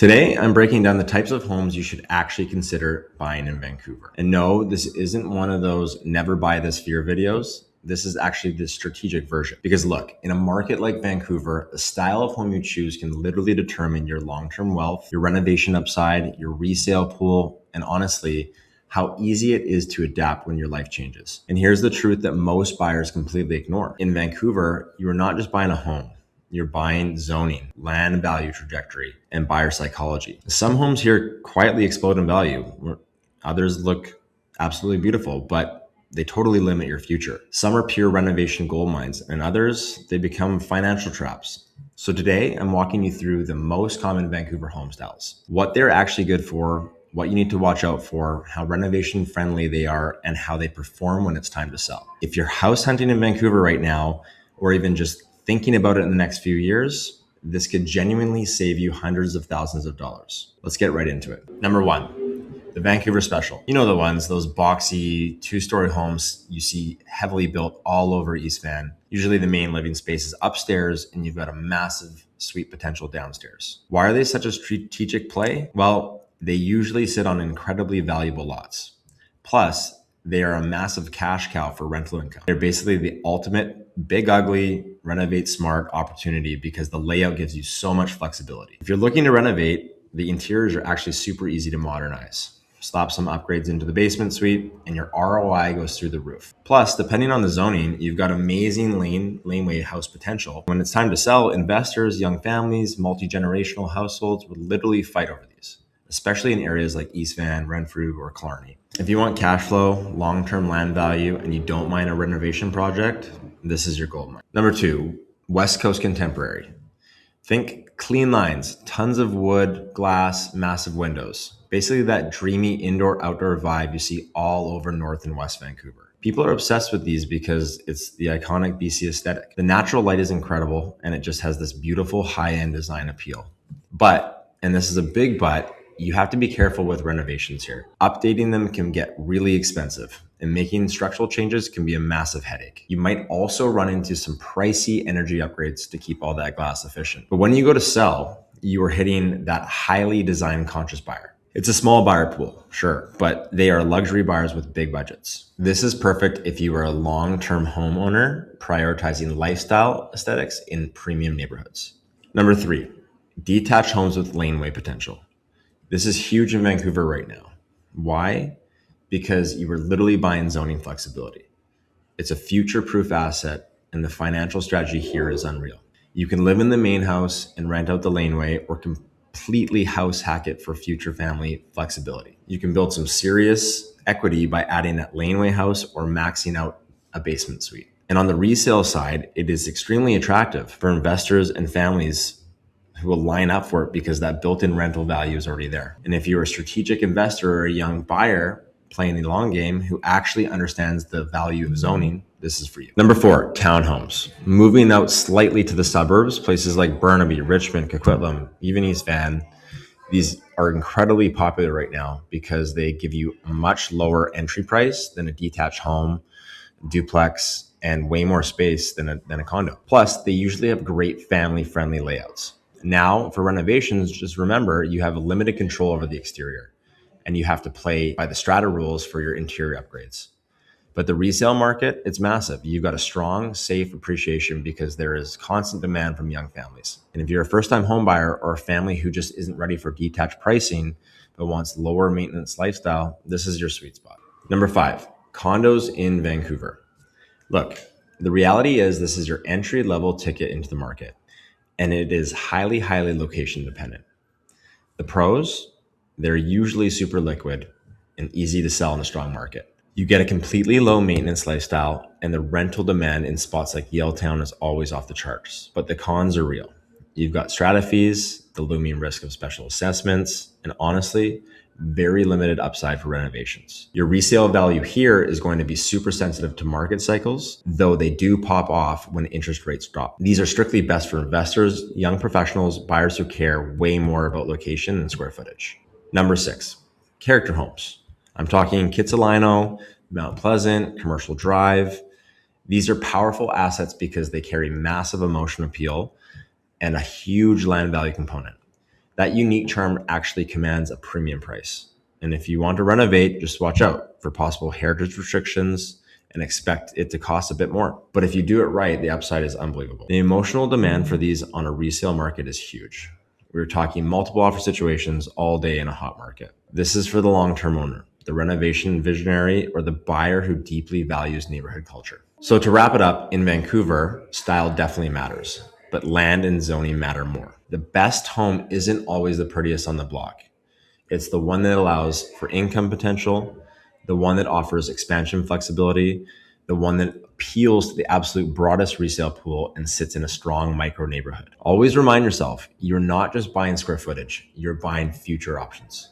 Today, I'm breaking down the types of homes you should actually consider buying in Vancouver. And no, this isn't one of those never buy this fear videos. This is actually the strategic version. Because look, in a market like Vancouver, the style of home you choose can literally determine your long-term wealth, your renovation upside, your resale pool, and honestly, how easy it is to adapt when your life changes. And here's the truth that most buyers completely ignore. In Vancouver, you are not just buying a home. You're buying zoning, land value trajectory, and buyer psychology. Some homes here quietly explode in value. Others look absolutely beautiful, but they totally limit your future. Some are pure renovation gold mines, and others, they become financial traps. So today, I'm walking you through the most common Vancouver home styles, what they're actually good for, what you need to watch out for, how renovation friendly they are, and how they perform when it's time to sell. If you're house hunting in Vancouver right now, or even just thinking about it in the next few years, this could genuinely save you hundreds of thousands of dollars. Let's get right into it. Number one, the Vancouver Special. You know the ones, those boxy two-story homes you see heavily built all over East Van. Usually the main living space is upstairs and you've got a massive suite potential downstairs. Why are they such a strategic play? Well, they usually sit on incredibly valuable lots. Plus, they are a massive cash cow for rental income. They're basically the ultimate big, ugly, renovate smart opportunity because the layout gives you so much flexibility. If you're looking to renovate, the interiors are actually super easy to modernize. Slap some upgrades into the basement suite and your ROI goes through the roof. Plus, depending on the zoning, you've got amazing laneway house potential. When it's time to sell, investors, young families, multi-generational households would literally fight over these, especially in areas like East Van, Renfrew, or Killarney. If you want cash flow, long-term land value, and you don't mind a renovation project, this is your gold mine. Number two, West Coast Contemporary. Think clean lines, tons of wood, glass, massive windows. Basically that dreamy indoor-outdoor vibe you see all over North and West Vancouver. People are obsessed with these because it's the iconic BC aesthetic. The natural light is incredible, and it just has this beautiful high-end design appeal. But, and this is a big but, you have to be careful with renovations here. Updating them can get really expensive, and making structural changes can be a massive headache. You might also run into some pricey energy upgrades to keep all that glass efficient. But when you go to sell, you are hitting that highly design conscious buyer. It's a small buyer pool, sure, but they are luxury buyers with big budgets. This is perfect if you are a long-term homeowner prioritizing lifestyle aesthetics in premium neighborhoods. Number three, detached homes with laneway potential. This is huge in Vancouver right now. Why? Because you are literally buying zoning flexibility. It's a future-proof asset, and the financial strategy here is unreal. You can live in the main house and rent out the laneway, or completely house hack it for future family flexibility. You can build some serious equity by adding that laneway house or maxing out a basement suite. And on the resale side, it is extremely attractive for investors and families who will line up for it because that built-in rental value is already there. And if you're a strategic investor or a young buyer playing the long game who actually understands the value of zoning, this is for you. Number four, townhomes. Moving out slightly to the suburbs, places like Burnaby, Richmond, Coquitlam, even East Van. These are incredibly popular right now because they give you a much lower entry price than a detached home, duplex, and way more space than a condo. Plus, they usually have great family-friendly layouts. Now, for renovations, just remember you have limited control over the exterior and you have to play by the strata rules for your interior upgrades. But the resale market, it's massive. You've got a strong, safe appreciation because there is constant demand from young families. And if you're a first-time home buyer or a family who just isn't ready for detached pricing but wants lower maintenance lifestyle, this is your sweet spot. Number five, condos in Vancouver. Look, the reality is this is your entry-level ticket into the market, and it is highly, highly location dependent. The pros, they're usually super liquid and easy to sell in a strong market. You get a completely low maintenance lifestyle, and the rental demand in spots like Yaletown is always off the charts. But the cons are real. You've got strata fees, the looming risk of special assessments, and honestly, very limited upside for renovations. Your resale value here is going to be super sensitive to market cycles, though they do pop off when interest rates drop. These are strictly best for investors, young professionals, buyers who care way more about location than square footage. Number six, character homes. I'm talking Kitsilano, Mount Pleasant, Commercial Drive. These are powerful assets because they carry massive emotional appeal and a huge land value component. That unique charm actually commands a premium price. And if you want to renovate, just watch out for possible heritage restrictions and expect it to cost a bit more. But if you do it right, the upside is unbelievable. The emotional demand for these on a resale market is huge. We're talking multiple offer situations all day in a hot market. This is for the long-term owner, the renovation visionary, or the buyer who deeply values neighborhood culture. So to wrap it up, in Vancouver, style definitely matters, but land and zoning matter more. The best home isn't always the prettiest on the block. It's the one that allows for income potential, the one that offers expansion flexibility, the one that appeals to the absolute broadest resale pool and sits in a strong micro neighborhood. Always remind yourself, you're not just buying square footage, you're buying future options.